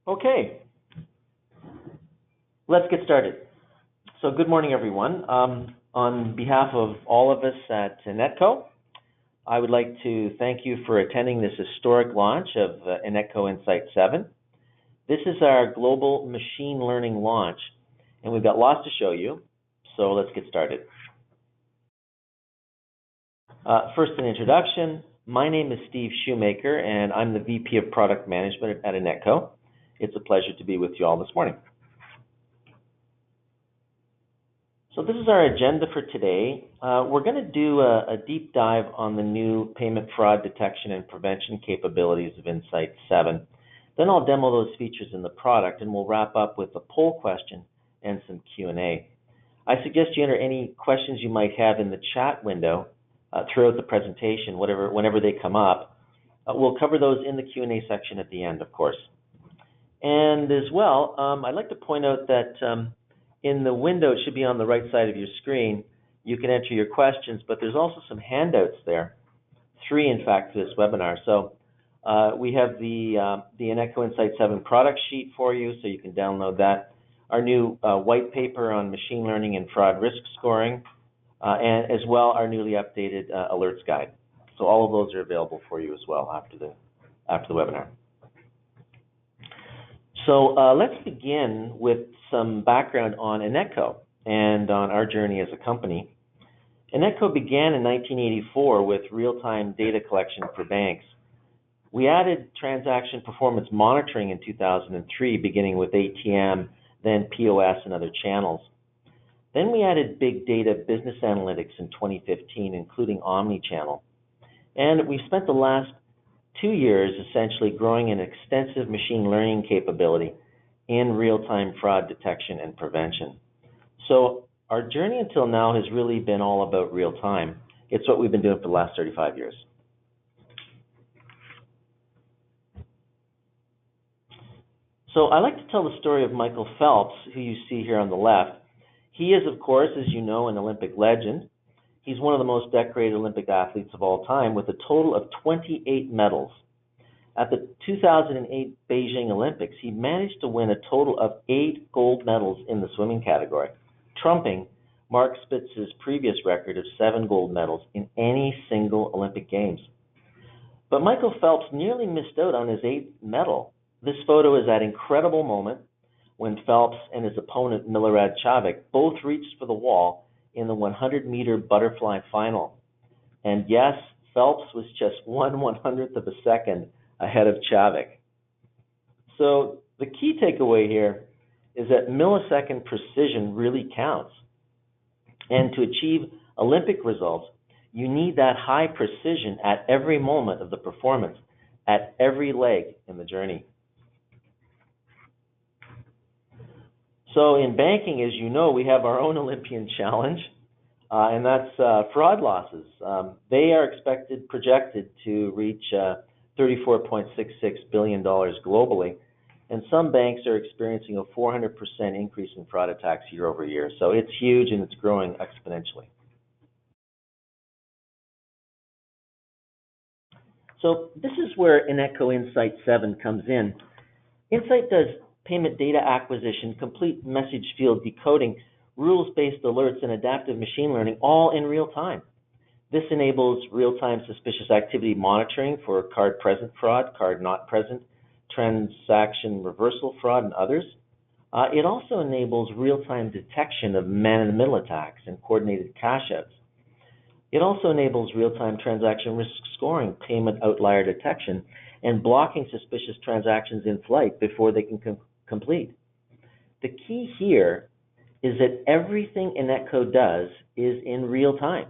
Okay, let's get started. So good morning, everyone. On behalf of all of us at INETCO, I would like to thank you for attending this historic launch of INETCO Insight 7. This is our global machine learning launch, and we've got lots to show you, so let's get started. First, an introduction. My name is Steve Shoemaker, and I'm the VP of Product Management at INETCO. It's a pleasure to be with you all this morning. So this is our agenda for today. We're going to do a deep dive on the new payment fraud detection and prevention capabilities of Insight 7. Then I'll demo those features in the product, and we'll wrap up with a poll question and some Q&A. I suggest you enter any questions you might have in the chat window throughout the presentation, whenever they come up. We'll cover those in the Q&A section at the end, of course. And as well, I'd like to point out that in the window, it should be on the right side of your screen, you can enter your questions, but there's also some handouts there, 3 in fact for this webinar. So we have the INETCO Insight 7 product sheet for you, so you can download that. Our new white paper on machine learning and fraud risk scoring, and as well our newly updated alerts guide. So all of those are available for you as well after the webinar. So let's begin with some background on INETCO and on our journey as a company. INETCO began in 1984 with real-time data collection for banks. We added transaction performance monitoring in 2003, beginning with ATM, then POS and other channels. Then we added big data business analytics in 2015, including omni-channel. And we've spent the last 2 years essentially growing an extensive machine learning capability in real-time fraud detection and prevention. So our journey until now has really been all about real-time. It's what we've been doing for the last 35 years. So I like to tell the story of Michael Phelps, who you see here on the left. He is, of course, as you know, an Olympic legend. He's one of the most decorated Olympic athletes of all time with a total of 28 medals. At the 2008 Beijing Olympics, he managed to win a total of 8 gold medals in the swimming category, trumping Mark Spitz's previous record of 7 gold medals in any single Olympic Games. But Michael Phelps nearly missed out on his 8th medal. This photo is that incredible moment when Phelps and his opponent Milorad Čavić both reached for the wall in the 100-meter butterfly final. And yes, Phelps was just 1/100th of a second ahead of Čavić. So the key takeaway here is that millisecond precision really counts. And to achieve Olympic results, you need that high precision at every moment of the performance, at every leg in the journey. So in banking, as you know, we have our own Olympian challenge, and that's fraud losses. They are projected to reach $34.66 billion globally, and some banks are experiencing a 400% increase in fraud attacks year over year. So it's huge and it's growing exponentially. So this is where INETCO Insight 7 comes in. Insight does payment data acquisition, complete message field decoding, rules-based alerts, and adaptive machine learning, all in real time. This enables real-time suspicious activity monitoring for card present fraud, card not present, transaction reversal fraud, and others. It also enables real-time detection of man-in-the-middle attacks and coordinated cash-outs. It also enables real-time transaction risk scoring, payment outlier detection, and blocking suspicious transactions in flight before they can complete. The key here is that everything INETCO does is in real time,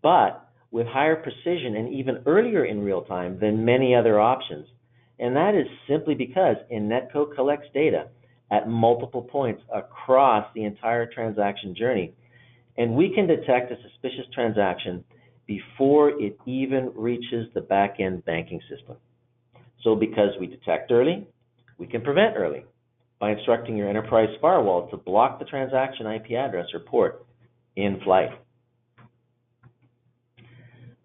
but with higher precision and even earlier in real time than many other options. And that is simply because INETCO collects data at multiple points across the entire transaction journey, and we can detect a suspicious transaction before it even reaches the back-end banking system. So because we detect early, we can prevent early by instructing your enterprise firewall to block the transaction IP address or port in flight.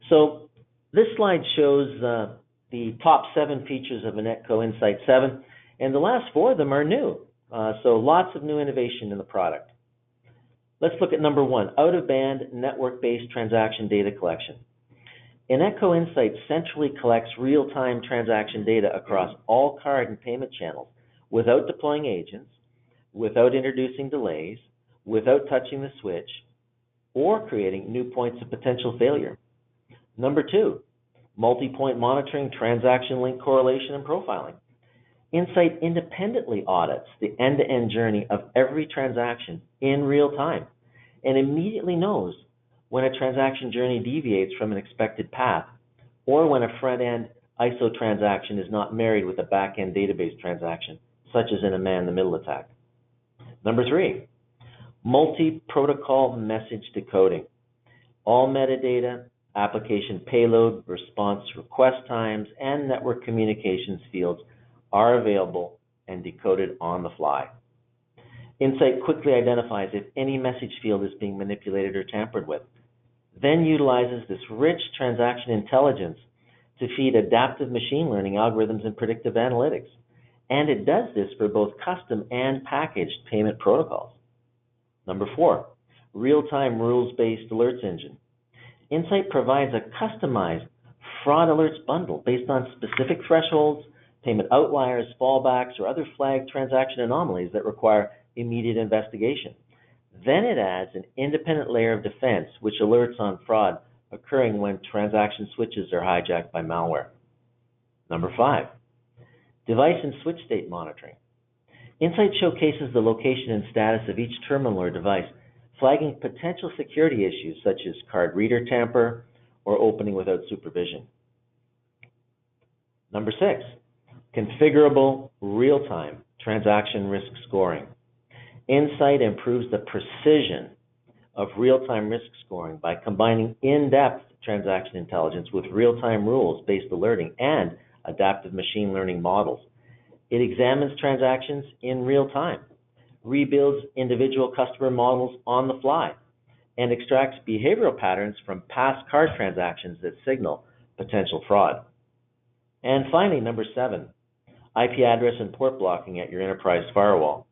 So this slide shows the top 7 features of INETCO Insight 7. And the last four of them are new. So lots of new innovation in the product. Let's look at number one, out-of-band network-based transaction data collection. INETCO Insight centrally collects real-time transaction data across all card and payment channels without deploying agents, without introducing delays, without touching the switch, or creating new points of potential failure. Number two, multi-point monitoring, transaction link correlation, and profiling. Insight independently audits the end-to-end journey of every transaction in real time and immediately knows when a transaction journey deviates from an expected path or when a front-end ISO transaction is not married with a back-end database transaction, such as in a man-in-the-middle attack. Number three, multi-protocol message decoding. All metadata, application payload, response request times, and network communications fields are available and decoded on the fly. Insight quickly identifies if any message field is being manipulated or tampered with, then utilizes this rich transaction intelligence to feed adaptive machine learning algorithms and predictive analytics. And it does this for both custom and packaged payment protocols. Number four, real-time rules-based alerts engine. Insight provides a customized fraud alerts bundle based on specific thresholds, payment outliers, fallbacks, or other flagged transaction anomalies that require immediate investigation. Then it adds an independent layer of defense which alerts on fraud occurring when transaction switches are hijacked by malware. Number five, device and switch state monitoring. Insight showcases the location and status of each terminal or device, flagging potential security issues such as card reader tamper or opening without supervision. Number six, configurable real-time transaction risk scoring. Insight improves the precision of real-time risk scoring by combining in-depth transaction intelligence with real-time rules-based alerting and adaptive machine learning models. It examines transactions in real time, rebuilds individual customer models on the fly, and extracts behavioral patterns from past card transactions that signal potential fraud. And finally, number seven, IP address and port blocking at your enterprise firewall.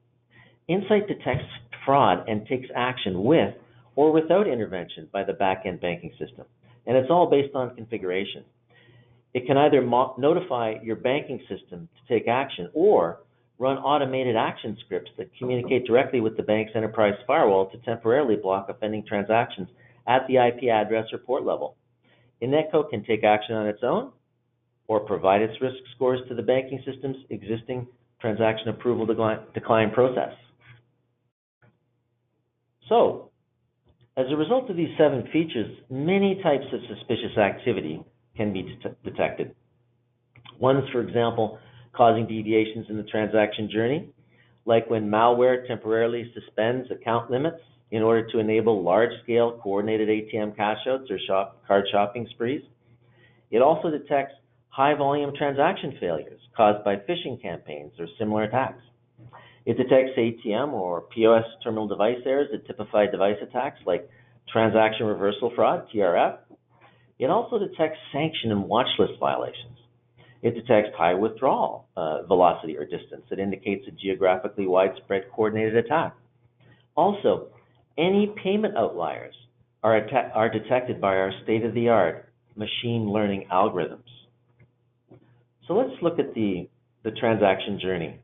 Insight detects fraud and takes action with or without intervention by the back-end banking system, and it's all based on configuration. It can either notify your banking system to take action or run automated action scripts that communicate directly with the bank's enterprise firewall to temporarily block offending transactions at the IP address or port level. INETCO can take action on its own or provide its risk scores to the banking system's existing transaction approval decline process. So, as a result of these seven features, many types of suspicious activity can be detected. Ones, for example, causing deviations in the transaction journey, like when malware temporarily suspends account limits in order to enable large-scale coordinated ATM cash outs or card shopping sprees. It also detects high-volume transaction failures caused by phishing campaigns or similar attacks. It detects ATM or POS terminal device errors that typify device attacks like transaction reversal fraud, TRF. It also detects sanction and watch list violations. It detects high withdrawal velocity or distance that indicates a geographically widespread coordinated attack. Also, any payment outliers are detected by our state-of-the-art machine learning algorithms. So let's look at the transaction journey.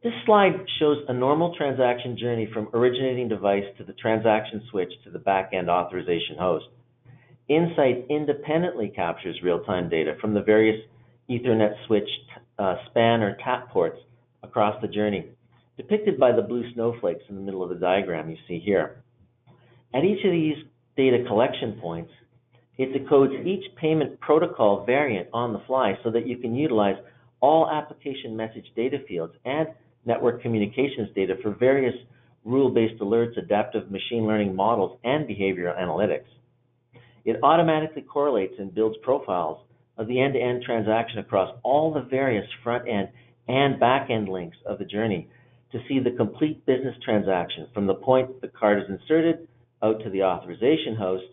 This slide shows a normal transaction journey from originating device to the transaction switch to the back-end authorization host. Insight independently captures real-time data from the various Ethernet switch, span, or tap ports across the journey, depicted by the blue snowflakes in the middle of the diagram you see here. At each of these data collection points, it decodes each payment protocol variant on the fly so that you can utilize all application message data fields and network communications data for various rule-based alerts, adaptive machine learning models, and behavioral analytics. It automatically correlates and builds profiles of the end-to-end transaction across all the various front-end and back-end links of the journey to see the complete business transaction from the point the card is inserted out to the authorization host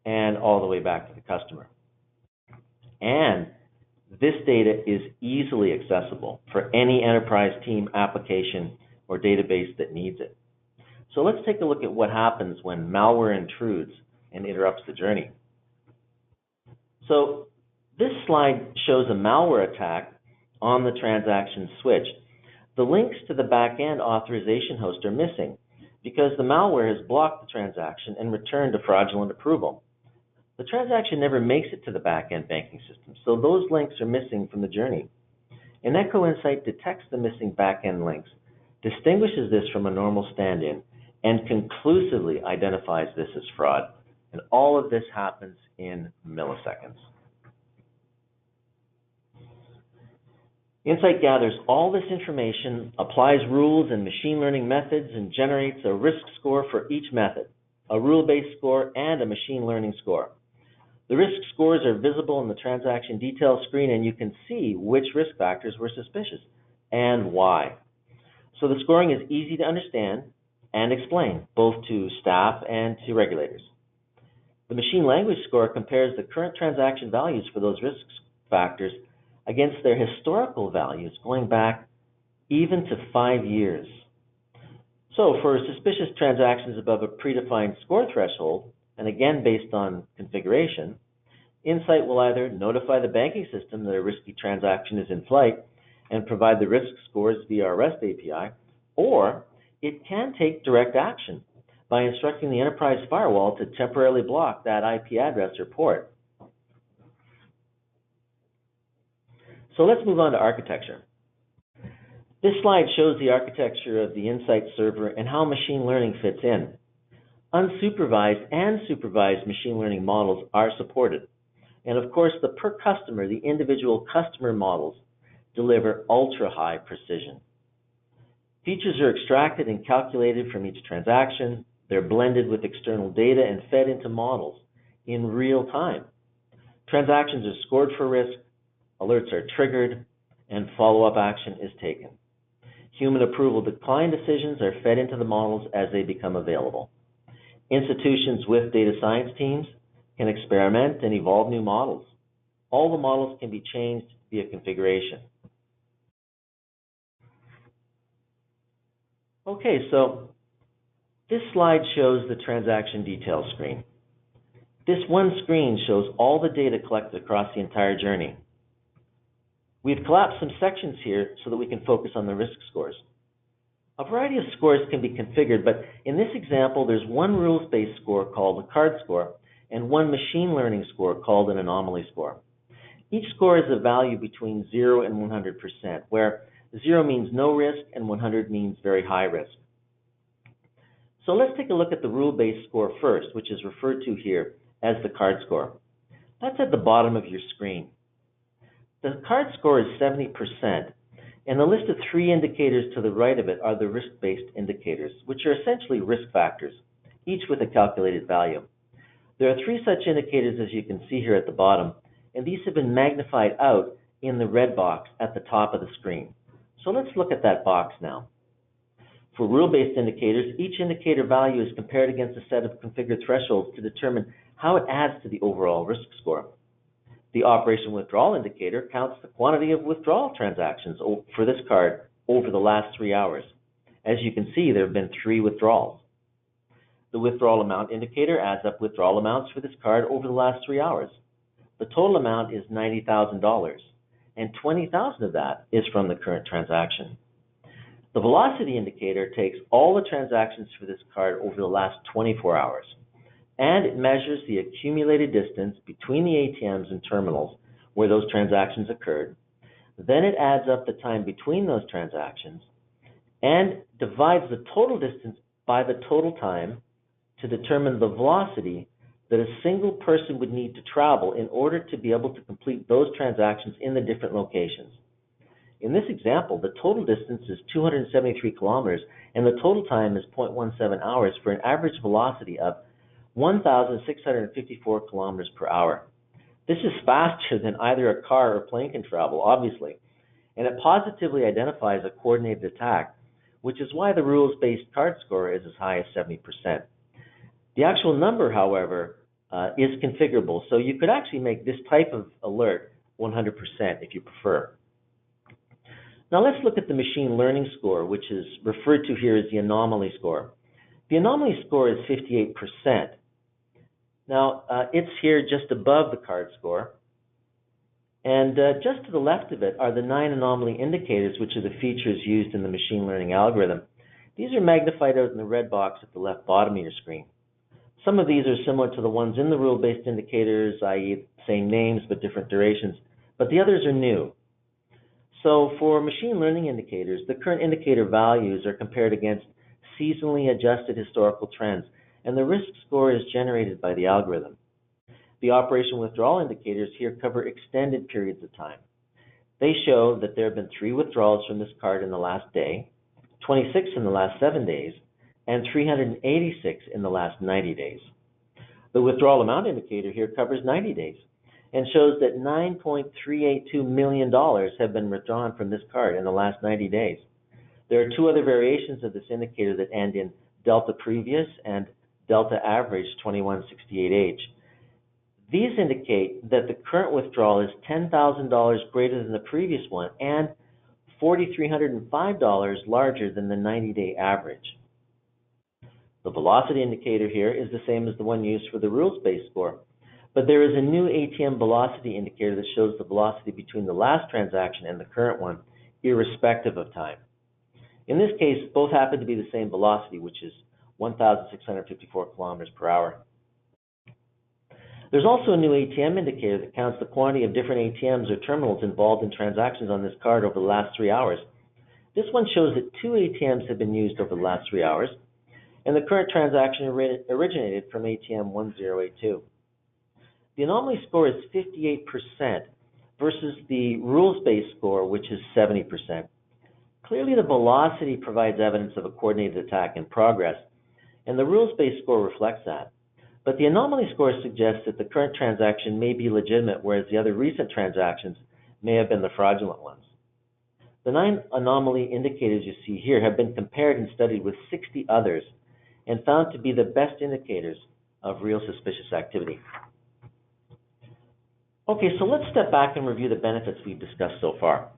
and all the way back to the customer. And This data is easily accessible for any enterprise team, application, or database that needs it. So let's take a look at what happens when malware intrudes and interrupts the journey. So this slide shows a malware attack on the transaction switch. The links to the back-end authorization host are missing because the malware has blocked the transaction and returned a fraudulent approval. The transaction never makes it to the back-end banking system, so those links are missing from the journey. INETCO Insight detects the missing back-end links, distinguishes this from a normal stand-in, and conclusively identifies this as fraud. And all of this happens in milliseconds. Insight gathers all this information, applies rules and machine learning methods, and generates a risk score for each method, a rule-based score, and a machine learning score. The risk scores are visible in the transaction details screen, and you can see which risk factors were suspicious and why. So the scoring is easy to understand and explain, both to staff and to regulators. The machine language score compares the current transaction values for those risk factors against their historical values going back even to 5 years. So for suspicious transactions above a predefined score threshold, and again based on configuration, Insight will either notify the banking system that a risky transaction is in flight and provide the risk scores via our REST API, or it can take direct action by instructing the enterprise firewall to temporarily block that IP address or port. So let's move on to architecture. This slide shows the architecture of the Insight server and how machine learning fits in. Unsupervised and supervised machine learning models are supported. And of course, the per customer, the individual customer models, deliver ultra-high precision. Features are extracted and calculated from each transaction. They're blended with external data and fed into models in real time. Transactions are scored for risk, alerts are triggered, and follow-up action is taken. Human approval decline decisions are fed into the models as they become available. Institutions with data science teams can experiment and evolve new models. All the models can be changed via configuration. Okay, so this slide shows the transaction details screen. This one screen shows all the data collected across the entire journey. We've collapsed some sections here so that we can focus on the risk scores. A variety of scores can be configured, but in this example, there's one rules-based score called a card score and one machine learning score called an anomaly score. Each score is a value between 0 and 100%, where 0 means no risk and 100 means very high risk. So let's take a look at the rule-based score first, which is referred to here as the card score. That's at the bottom of your screen. The card score is 70%, and the list of 3 indicators to the right of it are the risk-based indicators, which are essentially risk factors, each with a calculated value. There are 3 such indicators, as you can see here at the bottom, and these have been magnified out in the red box at the top of the screen. So let's look at that box now. For rule-based indicators, each indicator value is compared against a set of configured thresholds to determine how it adds to the overall risk score. The operation withdrawal indicator counts the quantity of withdrawal transactions for this card over the last 3 hours. As you can see, there have been 3 withdrawals. The withdrawal amount indicator adds up withdrawal amounts for this card over the last 3 hours. The total amount is $90,000, and $20,000 of that is from the current transaction. The velocity indicator takes all the transactions for this card over the last 24 hours, and it measures the accumulated distance between the ATMs and terminals where those transactions occurred. Then it adds up the time between those transactions and divides the total distance by the total time to determine the velocity that a single person would need to travel in order to be able to complete those transactions in the different locations. In this example, the total distance is 273 kilometers, and the total time is 0.17 hours for an average velocity of 1,654 kilometers per hour. This is faster than either a car or plane can travel, obviously, and it positively identifies a coordinated attack, which is why the rules-based card score is as high as 70%. The actual number, however, is configurable, so you could actually make this type of alert 100% if you prefer. Now let's look at the machine learning score, which is referred to here as the anomaly score. The anomaly score is 58%. Now, it's here just above the card score. And just to the left of it are the 9 anomaly indicators, which are the features used in the machine learning algorithm. These are magnified out in the red box at the left bottom of your screen. Some of these are similar to the ones in the rule-based indicators, i.e. same names but different durations, but the others are new. So for machine learning indicators, the current indicator values are compared against seasonally adjusted historical trends, and the risk score is generated by the algorithm. The operation withdrawal indicators here cover extended periods of time. They show that there have been 3 withdrawals from this card in the last day, 26 in the last 7 days, and 386 in the last 90 days. The withdrawal amount indicator here covers 90 days and shows that $9.382 million have been withdrawn from this card in the last 90 days. There are 2 other variations of this indicator that end in delta previous and delta average 2168H. These indicate that the current withdrawal is $10,000 greater than the previous one and $4,305 larger than the 90-day average. The velocity indicator here is the same as the one used for the rules-based score, but there is a new ATM velocity indicator that shows the velocity between the last transaction and the current one, irrespective of time. In this case, both happen to be the same velocity, which is 1,654 kilometers per hour. There's also a new ATM indicator that counts the quantity of different ATMs or terminals involved in transactions on this card over the last 3 hours. This one shows that 2 ATMs have been used over the last 3 hours, and the current transaction originated from ATM 1082. The anomaly score is 58% versus the rules-based score, which is 70%. Clearly, the velocity provides evidence of a coordinated attack in progress, and the rules-based score reflects that. But the anomaly score suggests that the current transaction may be legitimate, whereas the other recent transactions may have been the fraudulent ones. The 9 anomaly indicators you see here have been compared and studied with 60 others and found to be the best indicators of real suspicious activity. Okay, so let's step back and review the benefits we've discussed so far.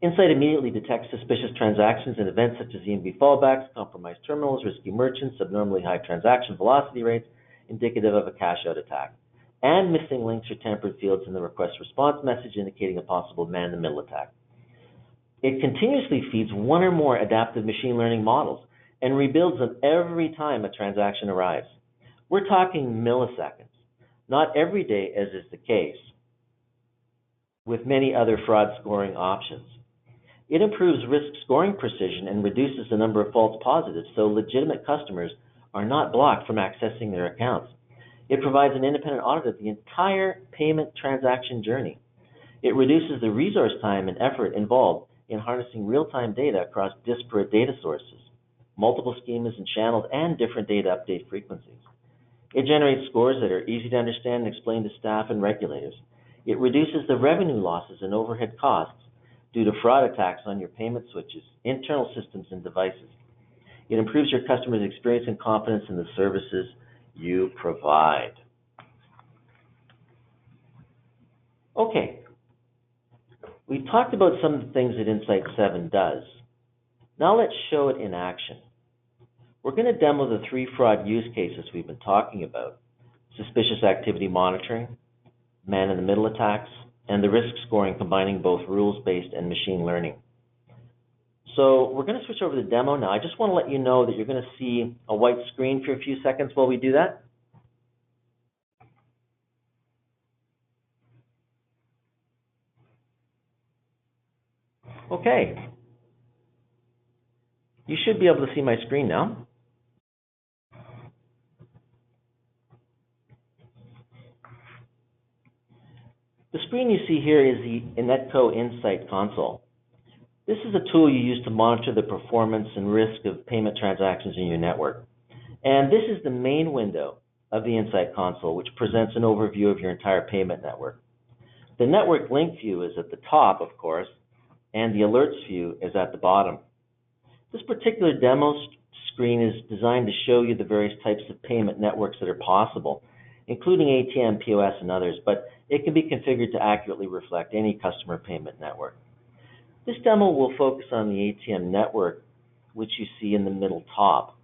Insight immediately detects suspicious transactions and events such as EMV fallbacks, compromised terminals, risky merchants, abnormally high transaction velocity rates, indicative of a cash-out attack, and missing links or tampered fields in the request response message indicating a possible man-in-the-middle attack. It continuously feeds 1 or more adaptive machine learning models and rebuilds them every time a transaction arrives. We're talking milliseconds, not every day as is the case with many other fraud scoring options. It improves risk scoring precision and reduces the number of false positives, so legitimate customers are not blocked from accessing their accounts. It provides an independent audit of the entire payment transaction journey. It reduces the resource time and effort involved in harnessing real-time data across disparate data sources, multiple schemas and channels, and different data update frequencies. It generates scores that are easy to understand and explain to staff and regulators. It reduces the revenue losses and overhead costs due to fraud attacks on your payment switches, internal systems, and devices. It improves your customers' experience and confidence in the services you provide. Okay, we talked about some of the things that Insight 7 does. Now let's show it in action. We're going to demo the 3 fraud use cases we've been talking about: suspicious activity monitoring, man-in-the-middle attacks, and the risk scoring combining both rules-based and machine learning. So we're going to switch over to the demo now. I just want to let you know that you're going to see a white screen for a few seconds while we do that. Okay. You should be able to see my screen now. The screen you see here is the INETCO Insight console. This is a tool you use to monitor the performance and risk of payment transactions in your network. And this is the main window of the Insight console, which presents an overview of your entire payment network. The network link view is at the top, of course, and the alerts view is at the bottom. This particular demo screen is designed to show you the various types of payment networks that are possible. including ATM, POS, and others, but it can be configured to accurately reflect any customer payment network. This demo will focus on the ATM network, which you see in the middle top.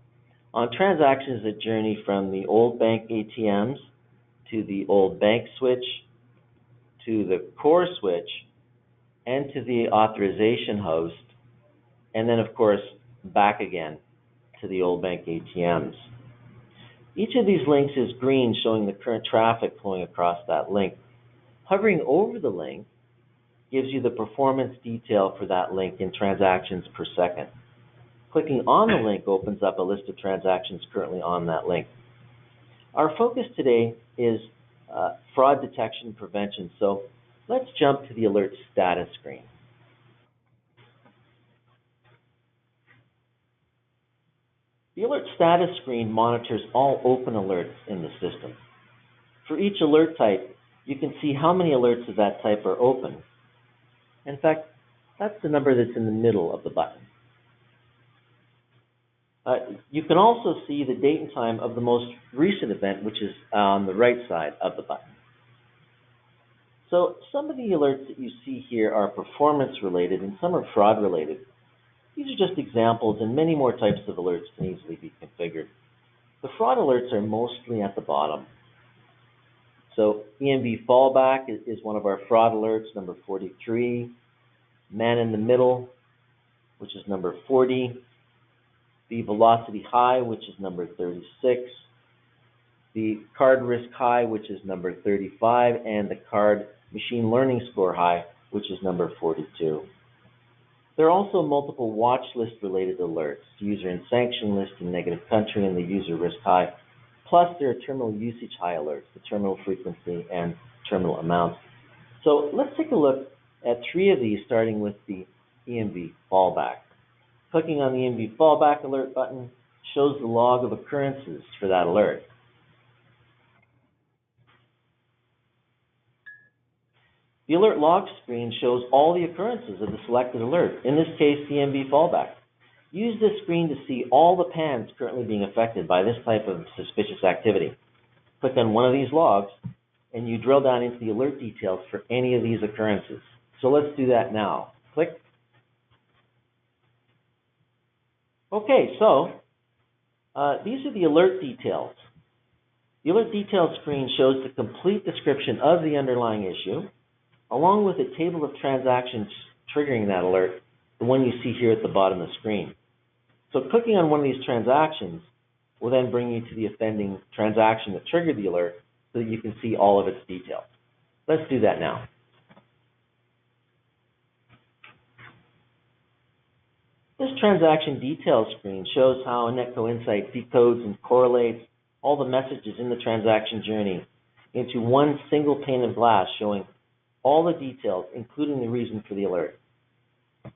On transactions that journey from the old bank ATMs to the old bank switch, to the core switch, and to the authorization host, and then of course back again to the old bank ATMs. Each of these links is green, showing the current traffic flowing across that link. Hovering over the link gives you the performance detail for that link in transactions per second. Clicking on the link opens up a list of transactions currently on that link. Our focus today is fraud detection and prevention, so let's jump to the alert status screen. The alert status screen monitors all open alerts in the system. For each alert type, you can see how many alerts of that type are open. In fact, that's the number that's in the middle of the button. You can also see the date and time of the most recent event, which is on the right side of the button. So some of the alerts that you see here are performance related and some are fraud related. These are just examples, and many more types of alerts can easily be configured. The fraud alerts are mostly at the bottom. So EMV fallback is one of our fraud alerts, number 43. Man in the middle, which is number 40. The velocity high, which is number 36. The card risk high, which is number 35. And the card machine learning score high, which is number 42. There are also multiple watch list related alerts, user and sanction list and negative country and the user risk high. Plus there are terminal usage high alerts, the terminal frequency and terminal amount. So let's take a look at 3 of these, starting with the EMV fallback. Clicking on the EMV fallback alert button shows the log of occurrences for that alert. The alert log screen shows all the occurrences of the selected alert, in this case the EMV fallback. Use this screen to see all the PANs currently being affected by this type of suspicious activity. Click on one of these logs and you drill down into the alert details for any of these occurrences. So let's do that now. Click. Okay, so these are the alert details. The alert details screen shows the complete description of the underlying issue, along with a table of transactions triggering that alert, the one you see here at the bottom of the screen. So clicking on one of these transactions will then bring you to the offending transaction that triggered the alert so that you can see all of its details. Let's do that now. This transaction details screen shows how INETCO Insight decodes and correlates all the messages in the transaction journey into one single pane of glass showing all the details, including the reason for the alert.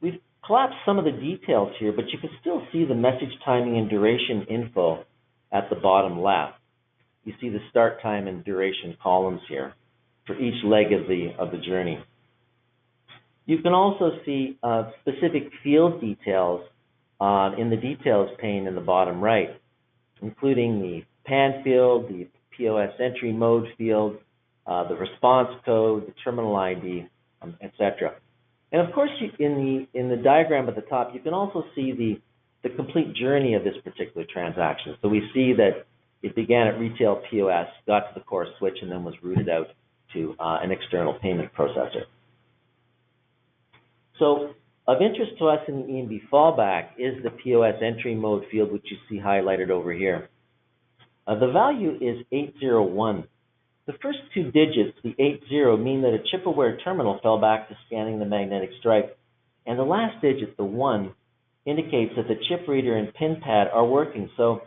We've collapsed some of the details here, but you can still see the message timing and duration info at the bottom left. You see the start time and duration columns here for each leg of the journey. You can also see specific field details in the details pane in the bottom right, including the PAN field, the POS entry mode field, the response code, the terminal ID, etc. And of course, in the diagram at the top, you can also see the complete journey of this particular transaction. So we see that it began at retail POS, got to the core switch, and then was routed out to an external payment processor. So of interest to us in the EMV fallback is the POS entry mode field, which you see highlighted over here. The value is 801. The first 2 digits, the 80, mean that a chip-aware terminal fell back to scanning the magnetic stripe, and the last digit, the 1, indicates that the chip reader and pin pad are working. So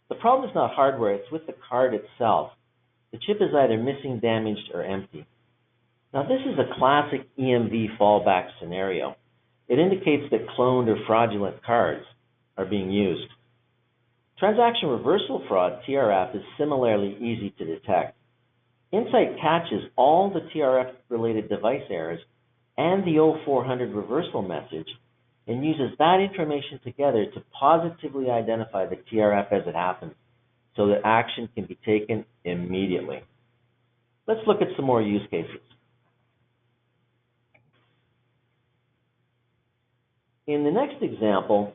the problem is not hardware, it's with the card itself. The chip is either missing, damaged, or empty. Now this is a classic EMV fallback scenario. It indicates that cloned or fraudulent cards are being used. Transaction reversal fraud, TRF, is similarly easy to detect. Insight catches all the TRF-related device errors and the 0400 reversal message and uses that information together to positively identify the TRF as it happens. so that action can be taken immediately. Let's look at some more use cases. In the next example,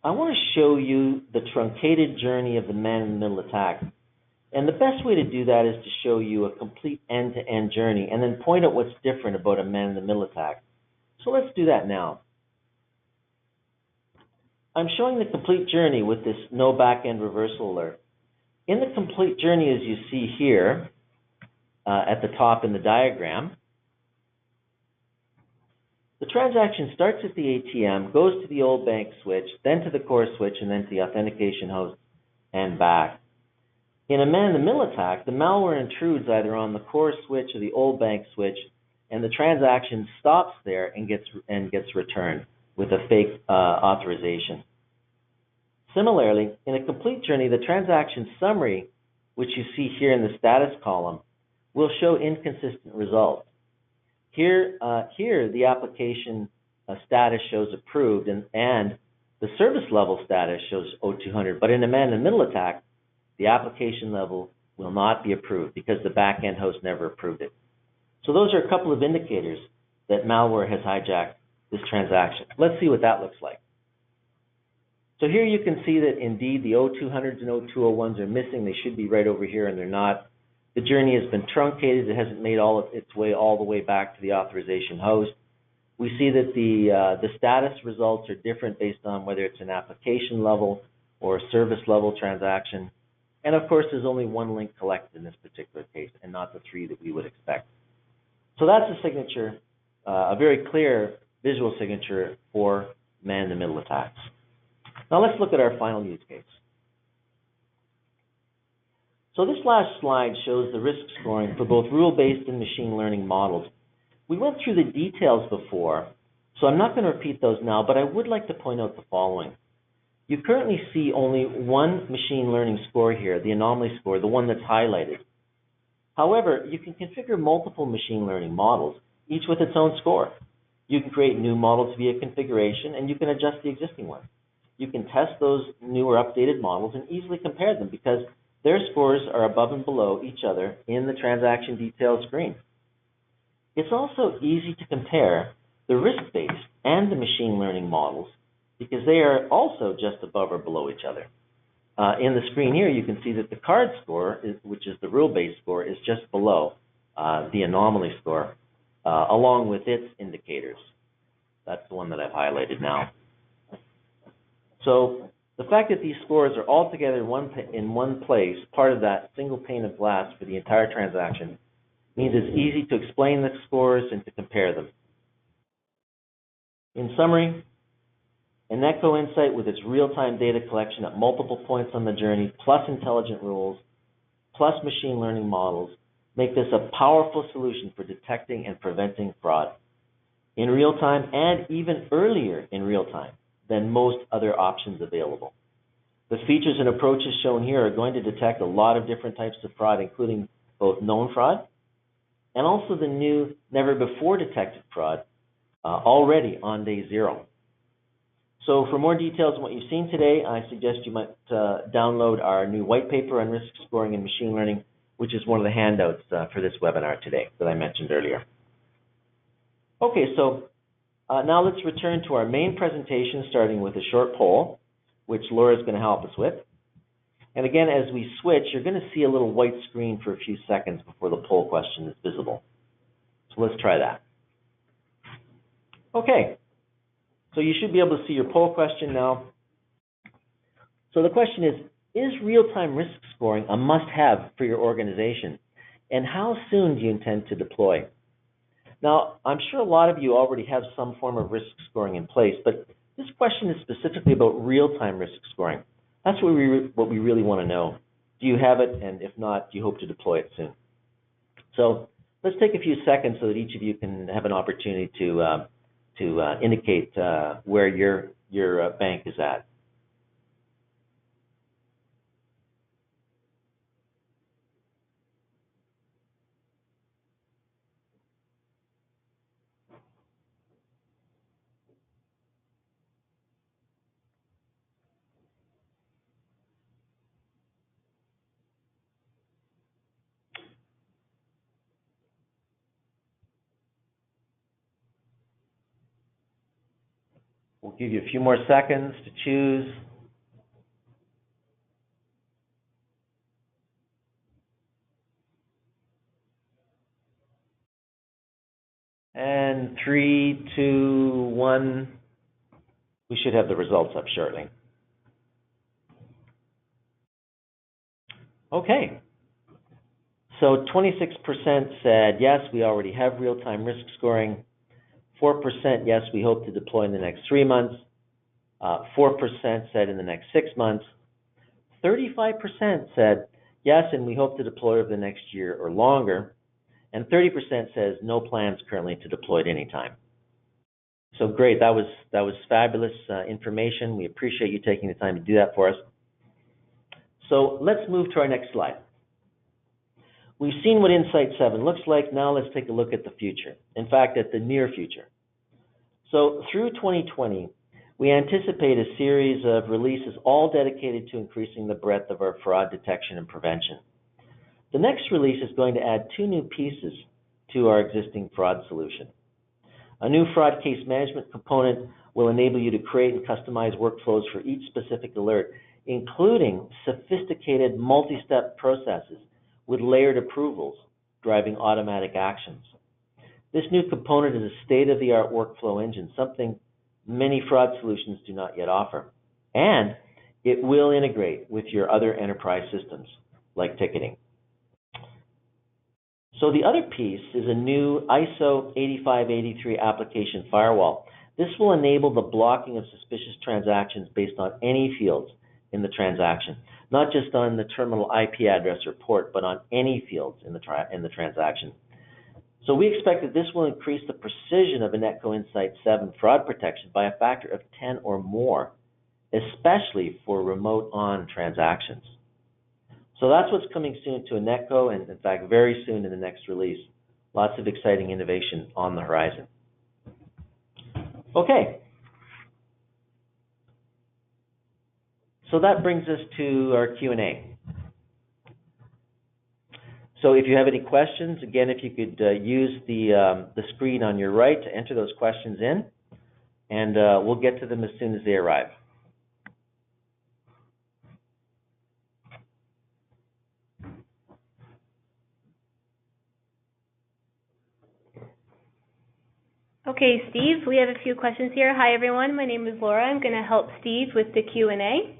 I want to show you the truncated journey of the man-in-the-middle attack. And the best way to do that is to show you a complete end-to-end journey and then point out what's different about a man-in-the-middle attack. So let's do that now. I'm showing the complete journey with this no back-end reversal alert. In the complete journey, as you see here at the top in the diagram, the transaction starts at the ATM, goes to the old bank switch, then to the core switch, and then to the authentication host and back. In a man-in-the-middle attack, the malware intrudes either on the core switch or the old bank switch, and the transaction stops there and gets returned with a fake authorization. Similarly, in a complete journey, the transaction summary, which you see here in the status column, will show inconsistent results. Here, the application status shows approved, and the service level status shows O200. But in a man-in-the-middle attack, the application level will not be approved because the back-end host never approved it. So those are a couple of indicators that malware has hijacked this transaction. Let's see what that looks like. So here you can see that indeed the O200s and O201s are missing. They should be right over here, and they're not. The journey has been truncated. It hasn't made its way all the way back to the authorization host. We see that the status results are different based on whether it's an application level or a service level transaction. And of course, there's only one link collected in this particular case, and not the three that we would expect. So that's a signature, a very clear visual signature for man-in-the-middle attacks. Now let's look at our final use case. So this last slide shows the risk scoring for both rule-based and machine learning models. We went through the details before, so I'm not going to repeat those now, but I would like to point out the following. You currently see only one machine learning score here, the anomaly score, the one that's highlighted. However, you can configure multiple machine learning models, each with its own score. You can create new models via configuration, and you can adjust the existing one. You can test those new or updated models and easily compare them because their scores are above and below each other in the transaction details screen. It's also easy to compare the risk-based and the machine learning models because they are also just above or below each other. In the screen here, you can see that the card score, which is the rule-based score, is just below the anomaly score, along with its indicators. That's the one that I've highlighted now. So the fact that these scores are all together in one place, part of that single pane of glass for the entire transaction, means it's easy to explain the scores and to compare them. In summary, INETCO Insight with its real-time data collection at multiple points on the journey, plus intelligent rules, plus machine learning models, make this a powerful solution for detecting and preventing fraud in real time and even earlier in real time than most other options available. The features and approaches shown here are going to detect a lot of different types of fraud, including both known fraud and also the new, never-before-detected fraud already on day zero. So for more details on what you've seen today, I suggest you might download our new white paper on risk scoring and machine learning, which is one of the handouts for this webinar today that I mentioned earlier. Okay, so now let's return to our main presentation, starting with a short poll, which Laura is going to help us with. And again, as we switch, you're going to see a little white screen for a few seconds before the poll question is visible. So let's try that. Okay, so you should be able to see your poll question now. So the question is real-time risk scoring a must-have for your organization? And how soon do you intend to deploy? Now, I'm sure a lot of you already have some form of risk scoring in place, but this question is specifically about real-time risk scoring. That's what we really want to know. Do you have it? And if not, do you hope to deploy it soon? So let's take a few seconds so that each of you can have an opportunity to indicate where your bank is at. We'll give you a few more seconds to choose. And 3, 2, 1. We should have the results up shortly. Okay. So 26% said, yes, we already have real-time risk scoring. 4%, yes, we hope to deploy in the next 3 months. 4% said in the next 6 months. 35% said, yes, and we hope to deploy over the next year or longer. And 30% says no plans currently to deploy at any time. So great, that was fabulous information. We appreciate you taking the time to do that for us. So let's move to our next slide. We've seen what Insight 7 looks like. Now let's take a look at the future. In fact, at the near future. So through 2020, we anticipate a series of releases all dedicated to increasing the breadth of our fraud detection and prevention. The next release is going to add 2 new pieces to our existing fraud solution. A new fraud case management component will enable you to create and customize workflows for each specific alert, including sophisticated multi-step processes with layered approvals driving automatic actions. This new component is a state-of-the-art workflow engine, something many fraud solutions do not yet offer. And it will integrate with your other enterprise systems, like ticketing. So the other piece is a new ISO 8583 application firewall. This will enable the blocking of suspicious transactions based on any fields in the transaction, not just on the terminal IP address or port, but on any fields in the transaction. So we expect that this will increase the precision of INETCO Insight 7 fraud protection by a factor of 10 or more, especially for remote-on transactions. So that's what's coming soon to INETCO, and in fact, very soon in the next release. Lots of exciting innovation on the horizon. Okay. So that brings us to our Q&A. So if you have any questions, again, if you could use the screen on your right to enter those questions in, and we'll get to them as soon as they arrive. Okay, Steve, we have a few questions here. Hi, everyone. My name is Laura. I'm going to help Steve with the Q&A.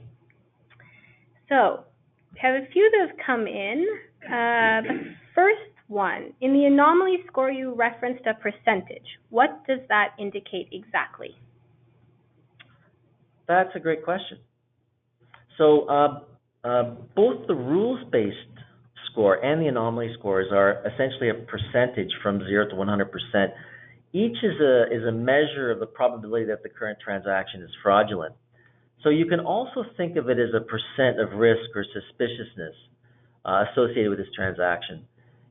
So, we have a few that have come in. The first one, in the anomaly score, you referenced a percentage. What does that indicate exactly? That's a great question. So, both the rules-based score and the anomaly scores are essentially a percentage from 0 to 100%. Each is a measure of the probability that the current transaction is fraudulent. So you can also think of it as a percent of risk or suspiciousness associated with this transaction.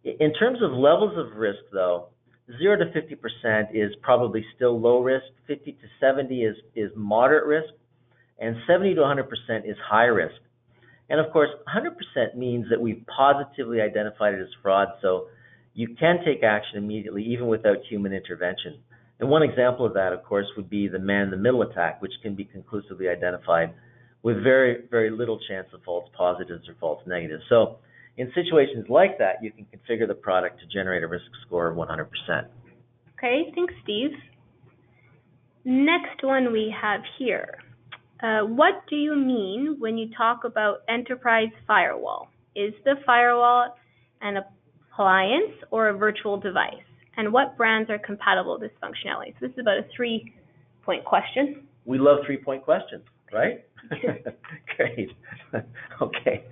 In terms of levels of risk, though, 0 to 50% is probably still low risk, 50 to 70 is moderate risk, and 70 to 100% is high risk. And of course, 100% means that we've positively identified it as fraud, so you can take action immediately, even without human intervention. And one example of that, of course, would be the man-in-the-middle attack, which can be conclusively identified with very, very little chance of false positives or false negatives. So in situations like that, you can configure the product to generate a risk score of 100%. Okay, thanks, Steve. Next one we have here. What do you mean when you talk about enterprise firewall? Is the firewall an appliance or a virtual device? And what brands are compatible with this functionality? So this is about a 3-point question. We love 3-point questions, right? Great. Okay.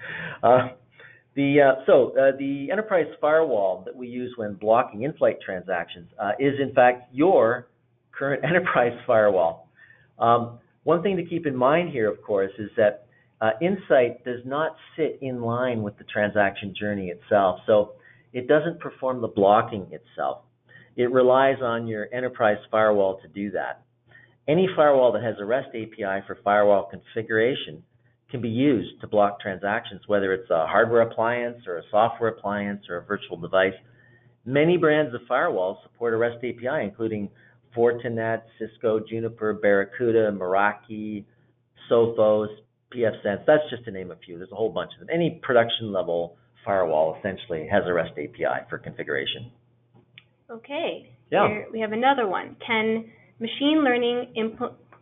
The enterprise firewall that we use when blocking in-flight transactions is, in fact, your current enterprise firewall. One thing to keep in mind here, of course, is that Insight does not sit in line with the transaction journey itself. So it doesn't perform the blocking itself. It relies on your enterprise firewall to do that. Any firewall that has a REST API for firewall configuration can be used to block transactions, whether it's a hardware appliance or a software appliance or a virtual device. Many brands of firewalls support a REST API, including Fortinet, Cisco, Juniper, Barracuda, Meraki, Sophos, pfSense. That's just to name a few. There's a whole bunch of them. Any production level firewall essentially has a REST API for configuration. Okay. Yeah. Here we have another one. Can machine learning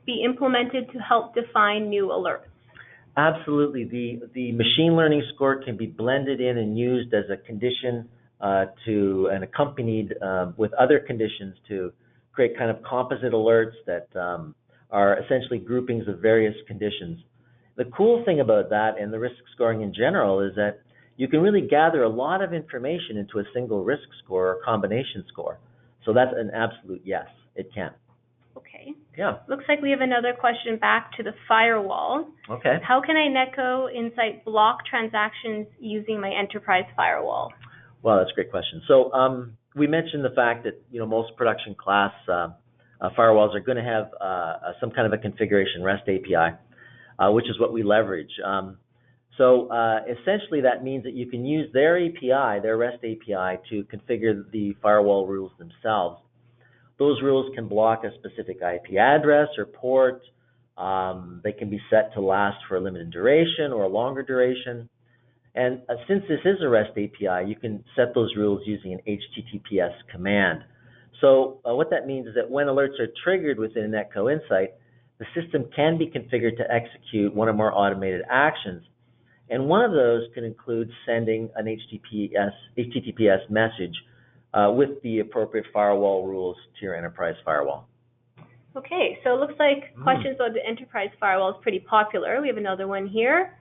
be implemented to help define new alerts? Absolutely. The machine learning score can be blended in and used as a condition and accompanied with other conditions to create kind of composite alerts that are essentially groupings of various conditions. The cool thing about that and the risk scoring in general is that you can really gather a lot of information into a single risk score or combination score. So that's an absolute yes, it can. Okay. Yeah. Looks like we have another question back to the firewall. Okay. How can INETCO Insight block transactions using my enterprise firewall? Well, that's a great question. So we mentioned the fact that most production class firewalls are going to have some kind of a configuration REST API, which is what we leverage. So essentially that means that you can use their API, their REST API, to configure the firewall rules themselves. Those rules can block a specific IP address or port. They can be set to last for a limited duration or a longer duration. And since this is a REST API, you can set those rules using an HTTPS command. So what that means is that when alerts are triggered within INETCO Insight, the system can be configured to execute one or more automated actions. And one of those can include sending an HTTPS message with the appropriate firewall rules to your enterprise firewall. Okay, so it looks like questions about the enterprise firewall is pretty popular. We have another one here.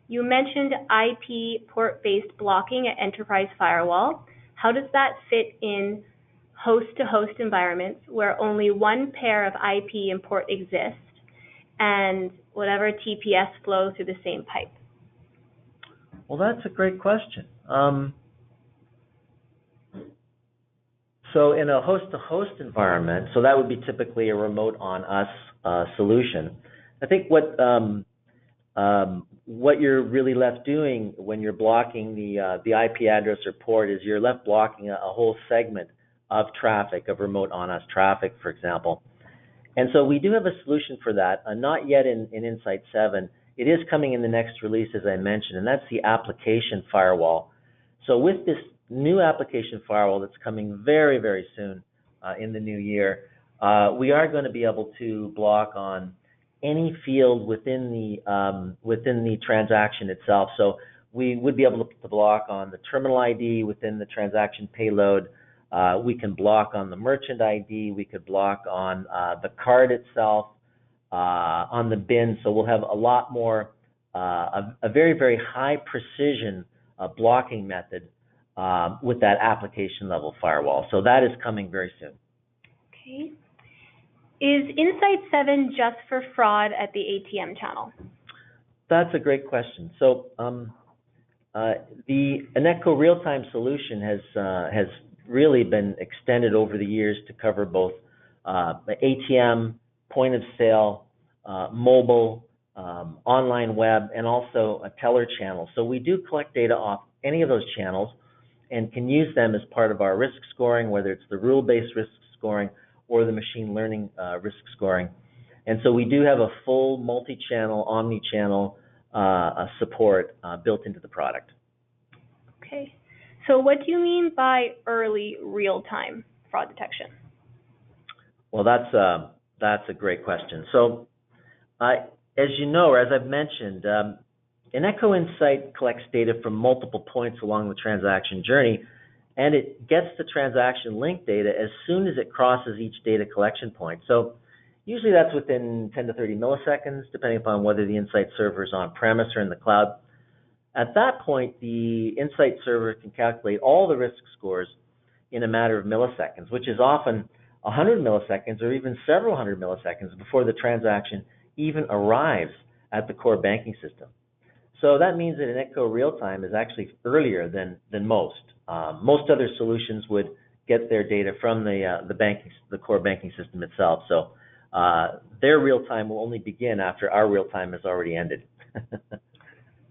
You mentioned IP port-based blocking at enterprise firewall. How does that fit in host-to-host environments where only one pair of IP and port exist and whatever TPS flow through the same pipe? Well, that's a great question. So in a host-to-host environment, so that would be typically a remote on us solution. I think what you're really left doing when you're blocking the IP address or port is you're left blocking a whole segment of traffic, of remote on us traffic, for example. And so we do have a solution for that, not yet in Insight 7. It is coming in the next release, as I mentioned, and that's the application firewall. So with this new application firewall that's coming very, very soon in the new year, we are going to be able to block on any field within the transaction itself. So we would be able to block on the terminal ID within the transaction payload. We can block on the merchant ID. We could block on the card itself, on the bin. So we'll have a lot more, a very, very high precision blocking method with that application level firewall. So that is coming very soon. Okay. Is Insight 7 just for fraud at the ATM channel? That's a great question. So the INETCO real-time solution has really been extended over the years to cover both the ATM, point of sale, mobile, online web, and also a teller channel. So we do collect data off any of those channels and can use them as part of our risk scoring, whether it's the rule-based risk scoring or the machine learning risk scoring. And so we do have a full multi-channel, omni-channel support built into the product. Okay. So what do you mean by early real-time fraud detection? Well, that's a great question. So as you know, or as I've mentioned, INETCO Insight collects data from multiple points along the transaction journey, and it gets the transaction link data as soon as it crosses each data collection point. So usually that's within 10 to 30 milliseconds, depending upon whether the Insight server is on-premise or in the cloud. At that point, the Insight server can calculate all the risk scores in a matter of milliseconds, which is often 100 milliseconds or even several hundred milliseconds before the transaction even arrives at the core banking system. So that means that INETCO real-time is actually earlier than most. Most other solutions would get their data from the core banking system itself. So their real-time will only begin after our real-time has already ended.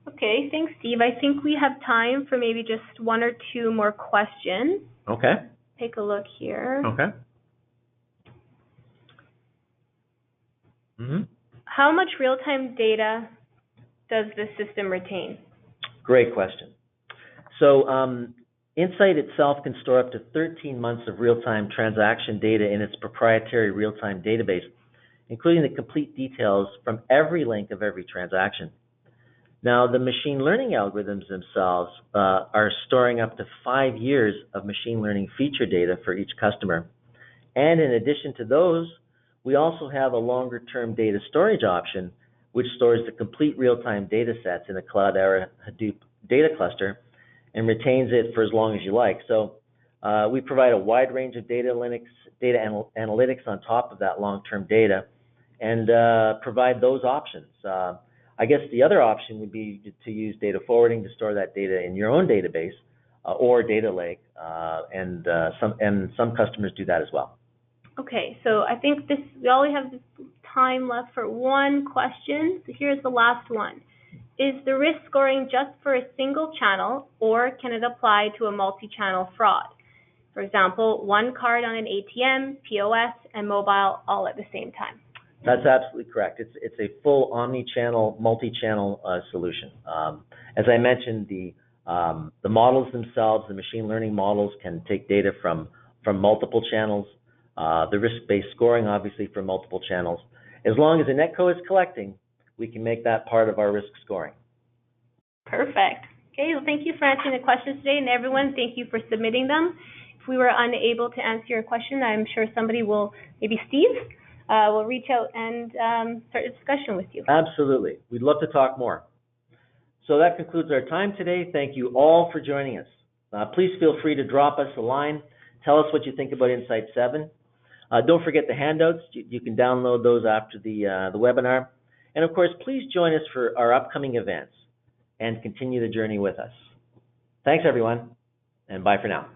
Okay, thanks, Steve. I think we have time for maybe just one or two more questions. Okay. Take a look here. Okay. Mm-hmm. How much real-time data does the system retain? Great question. So Insight itself can store up to 13 months of real-time transaction data in its proprietary real-time database, including the complete details from every link of every transaction. Now, the machine learning algorithms themselves are storing up to 5 years of machine learning feature data for each customer. And in addition to those, we also have a longer-term data storage option, which stores the complete real-time data sets in a Cloudera Hadoop data cluster and retains it for as long as you like. So we provide a wide range of data analytics on top of that long-term data and provide those options. I guess the other option would be to use data forwarding to store that data in your own database or data lake, and some customers do that as well. Okay, so I think we only have time left for one question. So here's the last one. Is the risk scoring just for a single channel, or can it apply to a multi-channel fraud? For example, one card on an ATM, POS, and mobile all at the same time. That's absolutely correct. It's a full omni-channel, multi-channel solution. As I mentioned, the models themselves, the machine learning models, can take data from multiple channels. The risk-based scoring, obviously, for multiple channels. As long as INETCO is collecting, we can make that part of our risk scoring. Perfect. Okay, well, thank you for answering the questions today, and everyone, thank you for submitting them. If we were unable to answer your question, I'm sure somebody will, maybe Steve, will reach out and start a discussion with you. Absolutely. We'd love to talk more. So that concludes our time today. Thank you all for joining us. Please feel free to drop us a line. Tell us what you think about Insight 7. Don't forget the handouts. You can download those after the webinar. And of course, please join us for our upcoming events and continue the journey with us. Thanks, everyone, and bye for now.